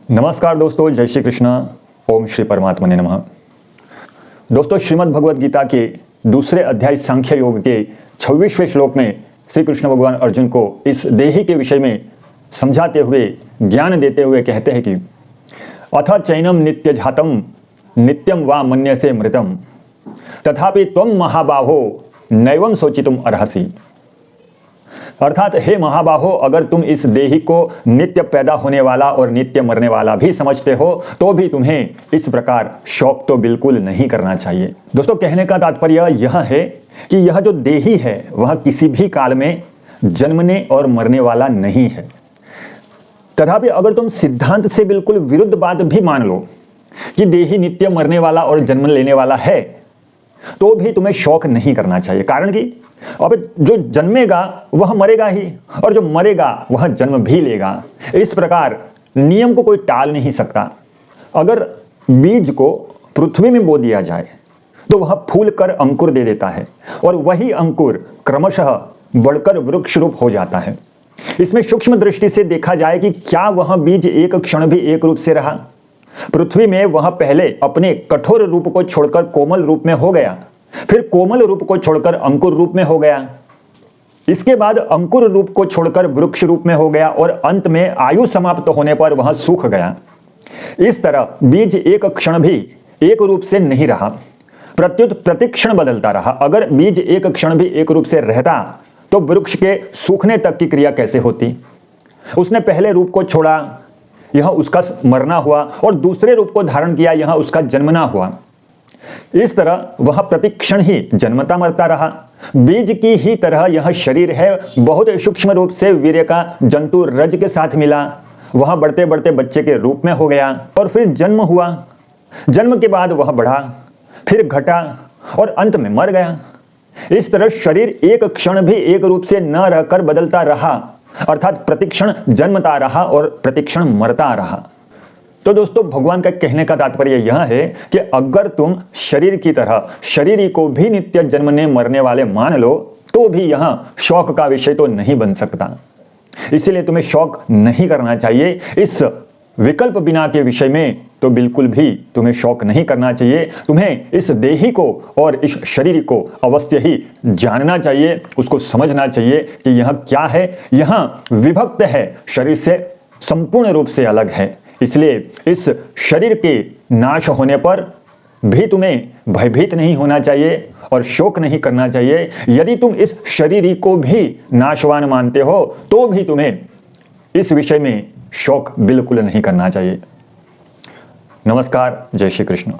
नमस्कार दोस्तों, जय श्री कृष्ण। ओम श्री परमात्मा ने नमः। दोस्तों, श्रीमद् भगवद गीता के दूसरे अध्याय सांख्य योग के 26वें श्लोक में श्री कृष्ण भगवान अर्जुन को इस देही के विषय में समझाते हुए, ज्ञान देते हुए कहते हैं कि अथ चैनम नित्य जातम नित्यम वा मन्यसे मृतम तथापि त्वं महाबाहो नैवं शोचितुम अर्हसि। अर्थात हे महाबाहो, अगर तुम इस देही को नित्य पैदा होने वाला और नित्य मरने वाला भी समझते हो तो भी तुम्हें इस प्रकार शोक तो बिल्कुल नहीं करना चाहिए। दोस्तों, कहने का तात्पर्य यह है कि यह जो देही है वह किसी भी काल में जन्मने और मरने वाला नहीं है। तथापि अगर तुम सिद्धांत से बिल्कुल विरुद्ध बात भी मान लो कि देही नित्य मरने वाला और जन्म लेने वाला है, तो भी तुम्हें शोक नहीं करना चाहिए। कारण कि अब जो जन्मेगा वह मरेगा ही, और जो मरेगा वह जन्म भी लेगा। इस प्रकार नियम को कोई टाल नहीं सकता। अगर बीज को पृथ्वी में बो दिया जाए तो वह फूल कर अंकुर दे देता है, और वही अंकुर क्रमशः बढ़कर वृक्ष रूप हो जाता है। इसमें सूक्ष्म दृष्टि से देखा जाए कि क्या वह बीज एक क्षण भी एक रूप से रहा? पृथ्वी में वह पहले अपने कठोर रूप को छोड़कर कोमल रूप में हो गया, फिर कोमल रूप को छोड़कर अंकुर रूप में हो गया, इसके बाद अंकुर रूप को छोड़कर वृक्ष रूप में हो गया, और अंत में आयु समाप्त होने पर वह सूख गया। इस तरह बीज एक क्षण भी एक रूप से नहीं रहा, प्रत्युत प्रतिक्षण बदलता रहा। अगर बीज एक क्षण भी एक रूप से रहता तो वृक्ष के सूखने तक की क्रिया कैसे होती? उसने पहले रूप को छोड़ा, यह उसका मरना हुआ, और दूसरे रूप को धारण किया, यह उसका जन्मना हुआ। इस तरह वह प्रतिक्षण ही जन्मता मरता रहा। बीज की ही तरह यह शरीर है, बहुत सूक्ष्म रूप से वीर्य का जंतु रज के साथ मिला, वह बढ़ते बढ़ते बच्चे के रूप में हो गया, और फिर जन्म हुआ। जन्म के बाद वह बढ़ा, फिर घटा, और अंत में मर गया। इस तरह शरीर एक क्षण भी एक रूप से न रहकर बदलता रहा, अर्थात प्रतिक्षण जन्मता रहा और प्रतिक्षण मरता रहा। तो दोस्तों, भगवान का कहने का तात्पर्य यह है कि अगर तुम शरीर की तरह शरीर को भी नित्य जन्मने मरने वाले मान लो तो भी यह शोक का विषय तो नहीं बन सकता। इसलिए तुम्हें शोक नहीं करना चाहिए। इस विकल्प बिना के विषय में तो बिल्कुल भी तुम्हें शोक नहीं करना चाहिए। तुम्हें इस देही को और इस शरीर को अवश्य ही जानना चाहिए, उसको समझना चाहिए कि यह क्या है। यह विभक्त है, शरीर से संपूर्ण रूप से अलग है। इसलिए इस शरीर के नाश होने पर भी तुम्हें भयभीत नहीं होना चाहिए और शोक नहीं करना चाहिए। यदि तुम इस शरीर को भी नाशवान मानते हो तो भी तुम्हें इस विषय में शोक बिल्कुल नहीं करना चाहिए। नमस्कार, जय श्री कृष्ण।